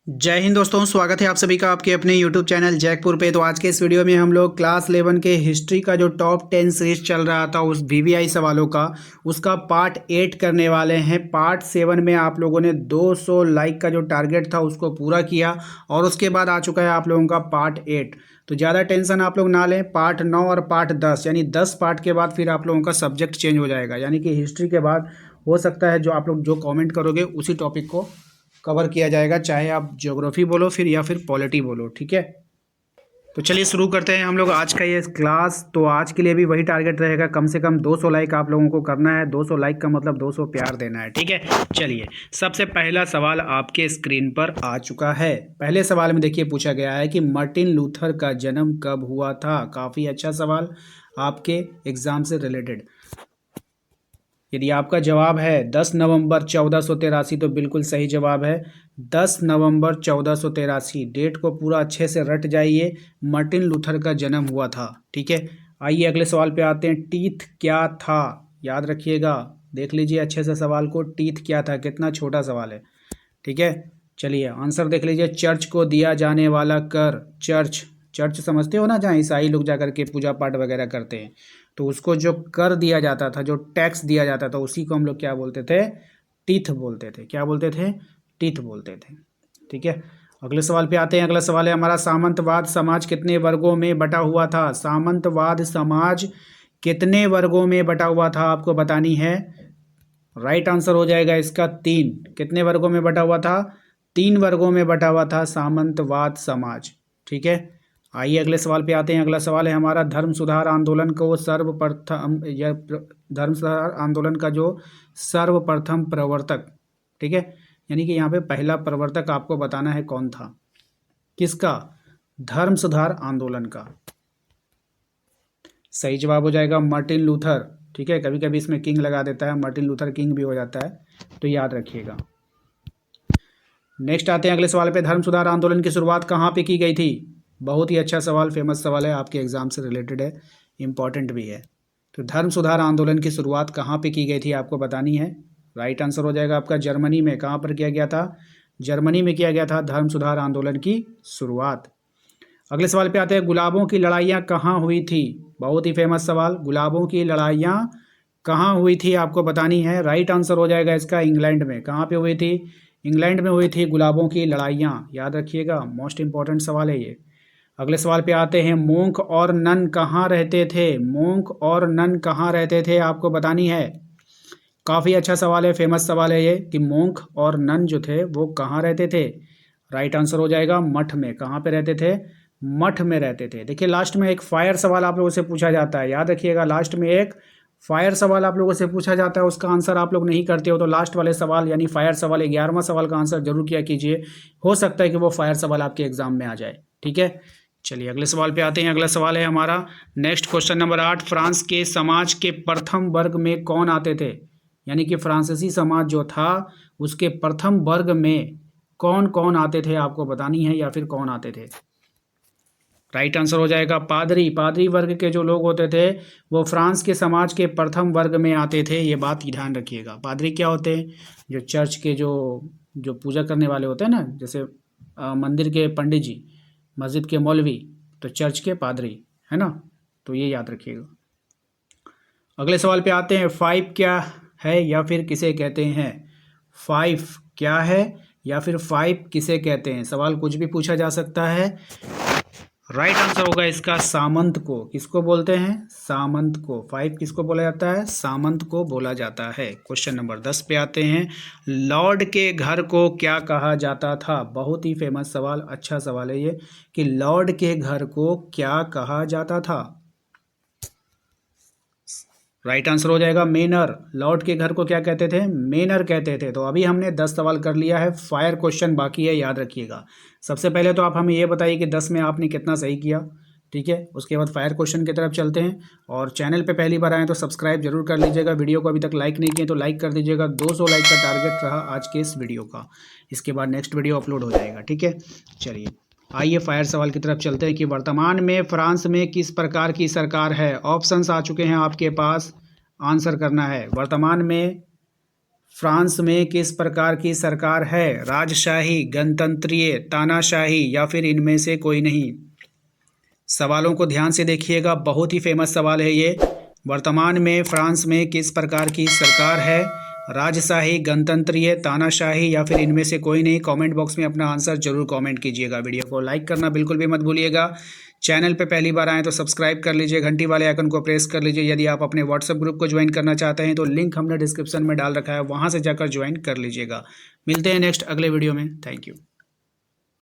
जय हिंद दोस्तों, स्वागत है आप सभी का आपके अपने YouTube चैनल जैकपुर पे। तो आज के इस वीडियो में हम लोग क्लास 11 के हिस्ट्री का जो टॉप 10 सीरीज चल रहा था उस VVI सवालों का उसका पार्ट 8 करने वाले हैं। पार्ट 7 में आप लोगों ने 200 लाइक का जो टारगेट था उसको पूरा किया और उसके बाद आ चुका है आप लोगों का पार्ट 8। तो ज़्यादा टेंशन आप लोग ना लें। पार्ट 9 और पार्ट 10 यानी 10 पार्ट के बाद फिर आप लोगों का सब्जेक्ट चेंज हो जाएगा, यानी कि हिस्ट्री के बाद हो सकता है जो आप लोग जो कॉमेंट करोगे उसी टॉपिक को कवर किया जाएगा, चाहे आप ज्योग्राफी बोलो फिर या फिर पॉलिटी बोलो। ठीक है, तो चलिए शुरू करते हैं हम लोग आज का ये क्लास। तो आज के लिए भी वही टारगेट रहेगा, कम से कम 200 लाइक आप लोगों को करना है। 200 लाइक का मतलब 200 प्यार देना है। ठीक है, चलिए सबसे पहला सवाल आपके स्क्रीन पर आ चुका है। पहले सवाल में देखिए पूछा गया है कि मार्टिन लूथर का जन्म कब हुआ था। काफ़ी अच्छा सवाल, आपके एग्जाम से रिलेटेड। यदि आपका जवाब है 10 नवंबर 1483 तो बिल्कुल सही जवाब है। 10 नवंबर 1483 डेट को पूरा अच्छे से रट जाइए, मार्टिन लूथर का जन्म हुआ था। ठीक है, आइए अगले सवाल पे आते हैं। टीथ क्या था, याद रखिएगा, देख लीजिए अच्छे से सवाल को। टीथ क्या था, कितना छोटा सवाल है। ठीक है, चलिए आंसर देख लीजिए। चर्च को दिया जाने वाला कर। चर्च, चर्च समझते हो ना, जहाँ ईसाई लोग जा करके पूजा पाठ वगैरह करते हैं, तो उसको जो कर दिया जाता था, जो टैक्स दिया जाता था, उसी को हम लोग क्या बोलते थे, टीथ बोलते थे। क्या बोलते थे, टीथ बोलते थे। ठीक है, अगले सवाल पे आते हैं। अगला सवाल है हमारा, सामंतवाद समाज कितने वर्गों में बटा हुआ था। सामंतवाद समाज कितने वर्गों में बटा हुआ था आपको बतानी है। राइट आंसर हो जाएगा इसका 3। कितने वर्गों में बटा हुआ था, 3 वर्गों में बटा हुआ था सामंतवाद समाज। ठीक है, आइए अगले सवाल पे आते हैं। अगला सवाल है हमारा, धर्म सुधार आंदोलन को सर्वप्रथम धर्म सुधार आंदोलन का जो सर्वप्रथम प्रवर्तक, ठीक है, यानी कि यहाँ पे पहला प्रवर्तक आपको बताना है कौन था। किसका, धर्म सुधार आंदोलन का। सही जवाब हो जाएगा मार्टिन लूथर। ठीक है, कभी कभी इसमें किंग लगा देता है, मार्टिन लूथर किंग भी हो जाता है, तो याद रखिएगा। नेक्स्ट आते हैं अगले सवाल पे, धर्म सुधार आंदोलन की शुरुआत कहाँ पे की गई थी। बहुत ही अच्छा सवाल, फेमस सवाल है, आपके एग्जाम से रिलेटेड है, इंपॉर्टेंट भी है। तो धर्म सुधार आंदोलन की शुरुआत कहाँ पे की गई थी आपको बतानी है। राइट आंसर हो जाएगा आपका जर्मनी में। कहाँ पर किया गया था, जर्मनी में किया गया था धर्म सुधार आंदोलन की शुरुआत। अगले सवाल पे आते हैं, गुलाबों की लड़ाइयाँ कहाँ हुई थी। बहुत ही फेमस सवाल, गुलाबों की लड़ाइयाँ कहाँ हुई थी आपको बतानी है। राइट आंसर हो जाएगा इसका इंग्लैंड में। कहाँ पे हुई थी, इंग्लैंड में हुई थी गुलाबों की लड़ाइयाँ, याद रखिएगा, मोस्ट इंपॉर्टेंट सवाल है ये। अगले सवाल पे आते हैं, मोंक और नन कहाँ रहते थे। मोंक और नन कहाँ रहते थे आपको बतानी है। काफ़ी अच्छा सवाल है, फेमस सवाल है ये, कि मोंक और नन जो थे वो कहाँ रहते थे। राइट आंसर हो जाएगा मठ में। कहाँ पे रहते थे, मठ में रहते थे। देखिए लास्ट में एक फायर सवाल आप लोगों से पूछा जाता है, याद रखिएगा, लास्ट में एक फायर सवाल आप लोगों से पूछा जाता है, उसका आंसर आप लोग नहीं करते हो, तो लास्ट वाले सवाल यानी फायर सवाल 11वां सवाल का आंसर जरूर किया कीजिए। हो सकता है कि वो फायर सवाल आपके एग्जाम में आ जाए। ठीक है, चलिए अगले सवाल पे आते हैं। अगला सवाल है हमारा नेक्स्ट क्वेश्चन नंबर 8, फ्रांस के समाज के प्रथम वर्ग में कौन आते थे। यानी कि फ्रांसीसी समाज जो था उसके प्रथम वर्ग में कौन कौन आते थे आपको बतानी है, या फिर कौन आते थे। राइट आंसर हो जाएगा पादरी। पादरी वर्ग के जो लोग होते थे वो फ्रांस के समाज के प्रथम वर्ग में आते थे, ये बात ही ध्यान रखिएगा। पादरी क्या होते हैं, जो चर्च के जो जो पूजा करने वाले होते हैं ना, जैसे मंदिर के पंडित जी, मस्जिद के मौलवी, तो चर्च के पादरी, है ना, तो ये याद रखिएगा। अगले सवाल पे आते हैं, 5 क्या है या फिर किसे कहते हैं। 5 क्या है या फिर 5 किसे कहते हैं, सवाल कुछ भी पूछा जा सकता है। राइट आंसर होगा इसका सामंत को। किसको बोलते हैं, सामंत को। 5 किसको बोला जाता है, सामंत को बोला जाता है। क्वेश्चन नंबर 10 पे आते हैं, लॉर्ड के घर को क्या कहा जाता था। बहुत ही फेमस सवाल, अच्छा सवाल है ये, कि लॉर्ड के घर को क्या कहा जाता था। राइट आंसर हो जाएगा मेनर। लॉर्ड के घर को क्या कहते थे, मेनर कहते थे। तो अभी हमने 10 सवाल कर लिया है, फायर क्वेश्चन बाकी है, याद रखिएगा। सबसे पहले तो आप हमें ये बताइए कि 10 में आपने कितना सही किया। ठीक है, उसके बाद फायर क्वेश्चन की तरफ चलते हैं। और चैनल पे पहली बार आए तो सब्सक्राइब जरूर कर लीजिएगा। वीडियो को अभी तक लाइक नहीं किए तो लाइक कर दीजिएगा। 200 लाइक का टारगेट रहा आज के इस वीडियो का। इसके बाद नेक्स्ट वीडियो अपलोड हो जाएगा। ठीक है, चलिए आइए फायर सवाल की तरफ चलते हैं कि वर्तमान में फ्रांस में किस प्रकार की सरकार है। ऑप्शंस आ चुके हैं आपके पास, आंसर करना है। वर्तमान में फ्रांस में किस प्रकार की सरकार है? राजशाही, गणतंत्रीय, तानाशाही या फिर इनमें से कोई नहीं? सवालों को ध्यान से देखिएगा, बहुत ही फेमस सवाल है ये। वर्तमान में फ्रांस में किस प्रकार की सरकार है? राजशाही, गणतंत्रीय, तानाशाही या फिर इनमें से कोई नहीं? कमेंट बॉक्स में अपना आंसर जरूर कमेंट कीजिएगा। वीडियो को लाइक करना बिल्कुल भी मत भूलिएगा। चैनल पे पहली बार आए तो सब्सक्राइब कर लीजिए, घंटी वाले आइकन को प्रेस कर लीजिए। यदि आप अपने व्हाट्सएप ग्रुप को ज्वाइन करना चाहते हैं तो लिंक हमने डिस्क्रिप्शन में डाल रखा है, वहाँ से जाकर ज्वाइन कर लीजिएगा। मिलते हैं नेक्स्ट अगले वीडियो में। Thank you.